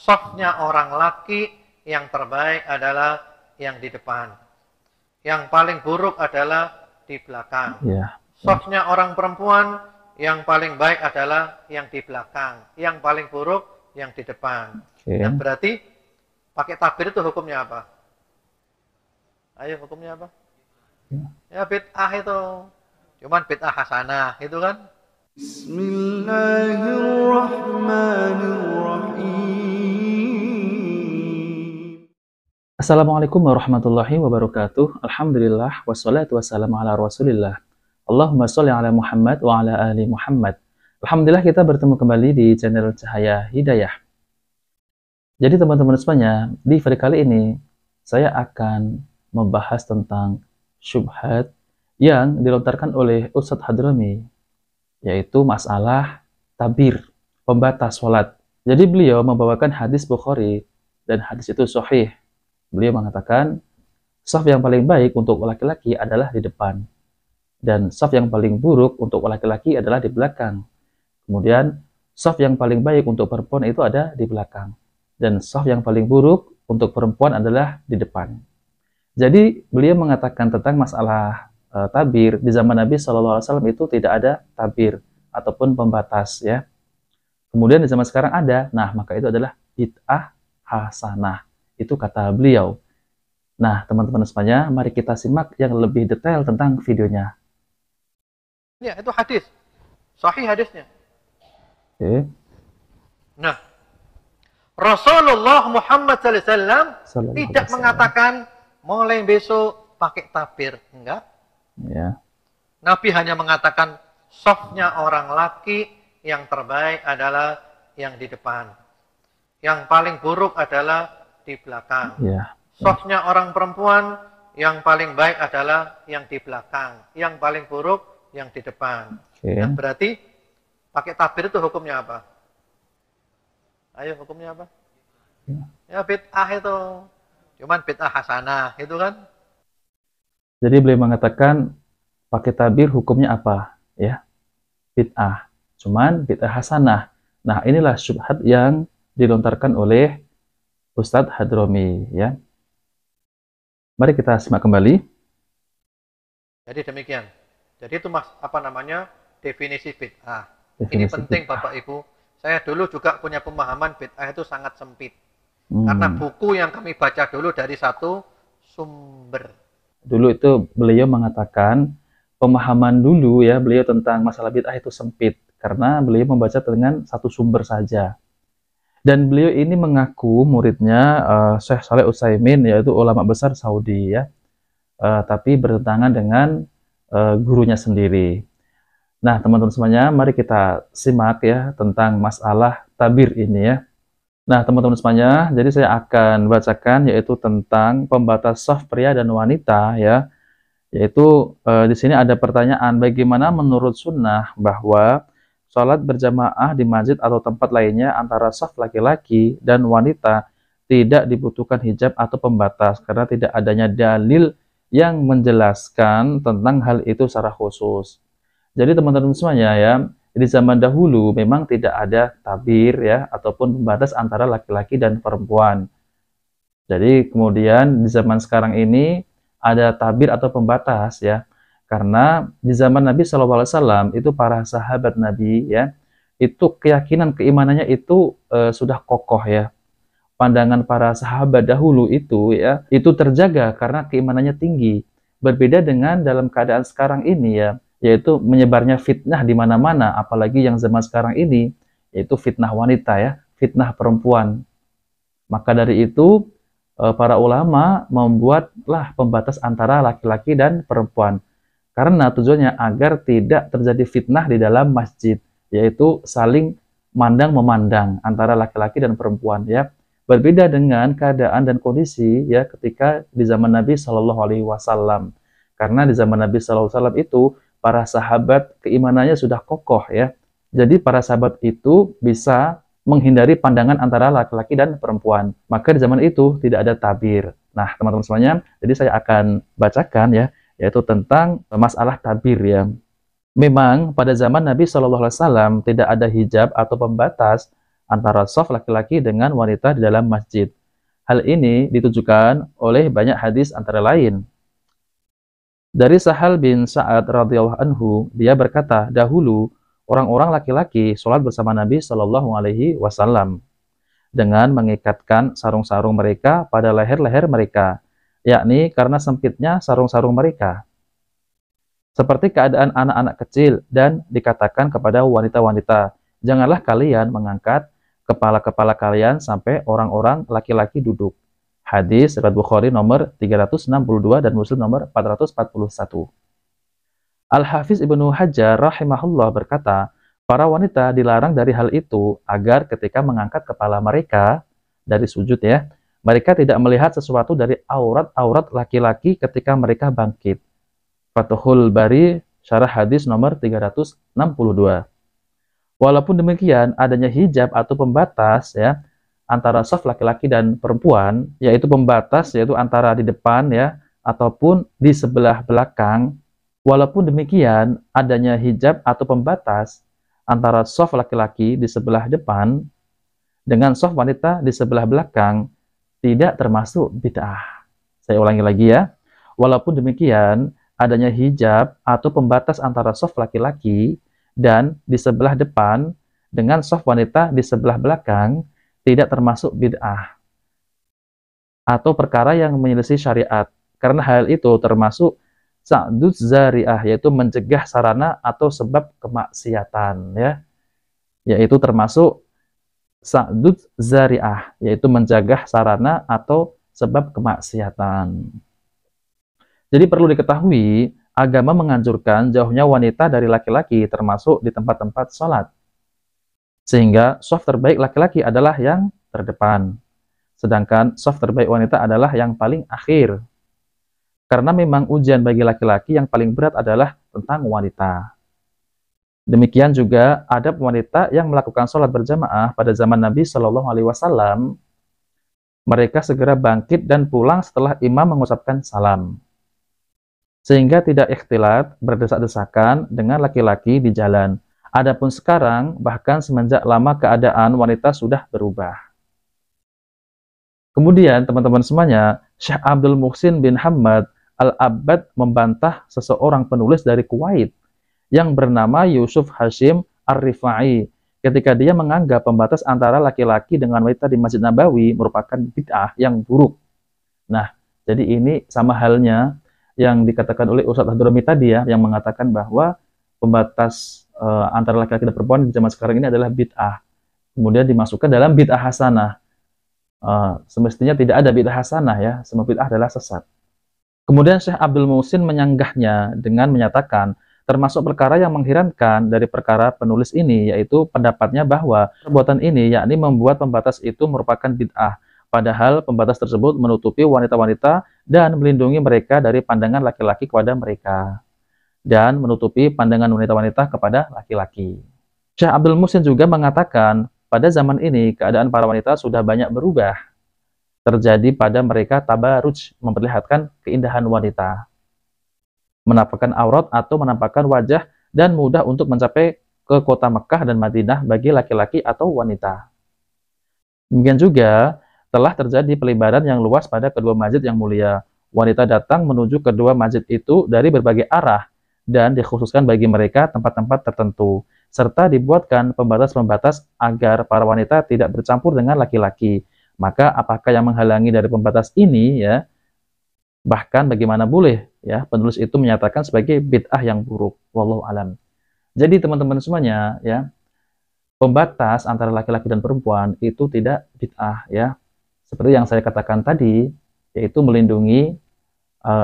Safnya orang laki yang terbaik adalah yang di depan. Yang paling buruk adalah di belakang. Safnya orang perempuan yang paling baik adalah yang di belakang. Yang paling buruk yang di depan. Nah, berarti pakai takbir itu hukumnya apa? Ayo, hukumnya apa? Ya bid'ah itu. Cuman bid'ah hasanah, itu kan? Bismillahirrahmanirrahim. Assalamualaikum warahmatullahi wabarakatuh. Alhamdulillah wassalatu wassalamu ala Rasulillah. Allahumma sholli ala Muhammad wa ala ali Muhammad. Alhamdulillah kita bertemu kembali di channel Cahaya Hidayah. Jadi teman-teman semuanya, di video kali ini saya akan membahas tentang syubhat yang dilontarkan oleh Ustadz Hadrami, yaitu masalah tabir, pembatas sholat. Jadi beliau membawakan hadis Bukhari, dan hadis itu sahih. Beliau mengatakan, shaf yang paling baik untuk laki-laki adalah di depan, dan shaf yang paling buruk untuk laki-laki adalah di belakang. Kemudian, shaf yang paling baik untuk perempuan itu ada di belakang, dan shaf yang paling buruk untuk perempuan adalah di depan. Jadi, beliau mengatakan tentang masalah tabir. Di zaman Nabi SAW itu tidak ada tabir ataupun pembatas, ya. Kemudian di zaman sekarang ada, nah maka itu adalah bid'ah hasanah. Itu kata beliau. Nah, teman-teman semuanya, mari kita simak yang lebih detail tentang videonya. Ya, itu hadis. Sahih hadisnya. Nah, Rasulullah Muhammad SAW tidak mengatakan mulai besok pakai tabir. Enggak. Ya. Nabi hanya mengatakan shafnya orang laki yang terbaik adalah yang di depan. Yang paling buruk adalah di belakang. Shafnya orang perempuan yang paling baik adalah yang di belakang. Yang paling buruk yang di depan. Nah, berarti pakai tabir itu hukumnya apa? Ayo, hukumnya apa? Ya bid'ah itu. Cuman bid'ah hasanah, itu kan? Jadi beliau mengatakan pakai tabir hukumnya apa? Ya, bid'ah. Cuman bid'ah hasanah. Nah, inilah syubhat yang dilontarkan oleh Ustadz Hadrami, ya. Mari kita simak kembali. Jadi demikian. Jadi itu definisi bid'ah. Ini penting Bapak Ibu. Saya dulu juga punya pemahaman bid'ah itu sangat sempit. Karena buku yang kami baca dulu dari satu sumber. Dulu itu beliau mengatakan pemahaman dulu ya beliau tentang masalah bid'ah itu sempit. Karena beliau membaca dengan satu sumber saja. Dan beliau ini mengaku muridnya Syekh Shalih Utsaimin, yaitu ulama besar Saudi, ya. Tapi bertentangan dengan gurunya sendiri. Nah, teman-teman semuanya, mari kita simak ya tentang masalah tabir ini, ya. Nah, teman-teman semuanya, jadi saya akan bacakan yaitu tentang pembatas shaf pria dan wanita, ya. Yaitu di sini ada pertanyaan, bagaimana menurut sunnah bahwa sholat berjamaah di masjid atau tempat lainnya antara shaf laki-laki dan wanita tidak dibutuhkan hijab atau pembatas karena tidak adanya dalil yang menjelaskan tentang hal itu secara khusus. Jadi teman-teman semuanya ya, di zaman dahulu memang tidak ada tabir ya ataupun pembatas antara laki-laki dan perempuan. Jadi kemudian di zaman sekarang ini ada tabir atau pembatas ya. Karena di zaman Nabi SAW itu para sahabat Nabi ya, itu keyakinan keimanannya itu sudah kokoh ya. Pandangan para sahabat dahulu itu ya, itu terjaga karena keimanannya tinggi. Berbeda dengan dalam keadaan sekarang ini ya, yaitu menyebarnya fitnah di mana-mana, apalagi yang zaman sekarang ini, yaitu fitnah wanita ya, fitnah perempuan. Maka dari itu para ulama membuatlah pembatas antara laki-laki dan perempuan. Karena tujuannya agar tidak terjadi fitnah di dalam masjid, yaitu saling mandang-memandang antara laki-laki dan perempuan ya. Berbeda dengan keadaan dan kondisi ya ketika di zaman Nabi Shallallahu Alaihi Wasallam. Karena di zaman Nabi Shallallahu Alaihi Wasallam itu para sahabat keimanannya sudah kokoh ya. Jadi para sahabat itu bisa menghindari pandangan antara laki-laki dan perempuan. Maka di zaman itu tidak ada tabir. Nah, teman-teman semuanya, jadi saya akan bacakan ya, yaitu tentang masalah tabir ya. Memang pada zaman Nabi SAW tidak ada hijab atau pembatas antara shaf laki-laki dengan wanita di dalam masjid. Hal ini ditujukan oleh banyak hadis antara lain. Dari Sahal bin Sa'ad radhiyallahu anhu, dia berkata, dahulu orang-orang laki-laki sholat bersama Nabi Shallallahu Alaihi Wasallam dengan mengikatkan sarung-sarung mereka pada leher-leher mereka, yakni karena sempitnya sarung-sarung mereka. Seperti keadaan anak-anak kecil, dan dikatakan kepada wanita-wanita, janganlah kalian mengangkat kepala-kepala kalian sampai orang-orang laki-laki duduk. Hadis riwayat Bukhari nomor 362 dan Muslim nomor 441. Al-Hafiz Ibnu Hajar rahimahullah berkata, para wanita dilarang dari hal itu agar ketika mengangkat kepala mereka dari sujud ya, mereka tidak melihat sesuatu dari aurat-aurat laki-laki ketika mereka bangkit. Fathul Bari syarah hadis nomor 362. Walaupun demikian, adanya hijab atau pembatas ya antara shaf laki-laki dan perempuan, yaitu pembatas yaitu antara di depan ya ataupun di sebelah belakang. Walaupun demikian, adanya hijab atau pembatas antara shaf laki-laki di sebelah depan dengan shaf wanita di sebelah belakang tidak termasuk bid'ah. Saya ulangi lagi ya. Walaupun demikian, adanya hijab atau pembatas antara shaf laki-laki dan di sebelah depan dengan shaf wanita di sebelah belakang tidak termasuk bid'ah atau perkara yang menyelisih syariat, karena hal itu termasuk sa'dud zari'ah, yaitu mencegah sarana atau sebab kemaksiatan ya, yaitu termasuk sa'dud zari'ah, yaitu mencegah sarana atau sebab kemaksiatan. Jadi perlu diketahui, agama menganjurkan jauhnya wanita dari laki-laki termasuk di tempat-tempat sholat. Sehingga shaf terbaik laki-laki adalah yang terdepan. Sedangkan shaf terbaik wanita adalah yang paling akhir. Karena memang ujian bagi laki-laki yang paling berat adalah tentang wanita. Demikian juga adab wanita yang melakukan sholat berjamaah pada zaman Nabi Shallallahu Alaihi Wasallam. Mereka segera bangkit dan pulang setelah imam mengucapkan salam. Sehingga tidak ikhtilat berdesak-desakan dengan laki-laki di jalan. Adapun sekarang, bahkan semenjak lama keadaan wanita sudah berubah. Kemudian, teman-teman semuanya, Syekh Abdul Muhsin bin Hamad Al-Abbad membantah seseorang penulis dari Kuwait yang bernama Yusuf Hashim Ar-Rifai ketika dia menganggap pembatas antara laki-laki dengan wanita di Masjid Nabawi merupakan bid'ah yang buruk. Nah, jadi ini sama halnya yang dikatakan oleh Ustadz Hadrami tadi ya, yang mengatakan bahwa pembatas antara laki-laki dan perempuan di zaman sekarang ini adalah bid'ah. Kemudian dimasukkan dalam bid'ah hasanah. Semestinya tidak ada bid'ah hasanah ya, semua bid'ah adalah sesat. Kemudian Syekh Abdul Muhsin menyanggahnya dengan menyatakan, termasuk perkara yang mengherankan dari perkara penulis ini, yaitu pendapatnya bahwa perbuatan ini, yakni membuat pembatas itu merupakan bid'ah. Padahal pembatas tersebut menutupi wanita-wanita dan melindungi mereka dari pandangan laki-laki kepada mereka. Dan menutupi pandangan wanita-wanita kepada laki-laki. Syekh Abdul Muhsin juga mengatakan, pada zaman ini keadaan para wanita sudah banyak berubah. Terjadi pada mereka tabaruj, memperlihatkan keindahan wanita, menampakkan aurat atau menampakkan wajah, dan mudah untuk mencapai ke kota Mekah dan Madinah bagi laki-laki atau wanita. Demikian juga telah terjadi pelebaran yang luas pada kedua masjid yang mulia. Wanita datang menuju kedua masjid itu dari berbagai arah, dan dikhususkan bagi mereka tempat-tempat tertentu, serta dibuatkan pembatas-pembatas agar para wanita tidak bercampur dengan laki-laki. Maka apakah yang menghalangi dari pembatas ini ya? Bahkan bagaimana boleh ya penulis itu menyatakan sebagai bid'ah yang buruk. Wallahu alam. Jadi teman-teman semuanya ya, pembatas antara laki-laki dan perempuan itu tidak bid'ah ya. Seperti yang saya katakan tadi, yaitu melindungi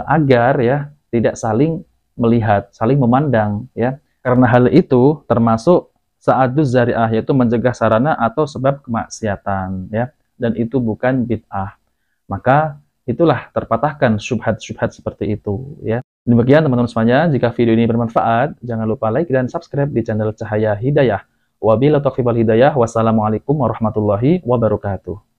agar ya tidak saling melihat, saling memandang ya. Karena hal itu termasuk sa'aduz zari'ah, yaitu mencegah sarana atau sebab kemaksiatan ya. Dan itu bukan bid'ah. Maka itulah terpatahkan syubhat-syubhat seperti itu ya. Demikian teman-teman semuanya, jika video ini bermanfaat, jangan lupa like dan subscribe di channel Cahaya Hidayah. Wabillahi taufiq wal hidayah. Wassalamualaikum warahmatullahi wabarakatuh.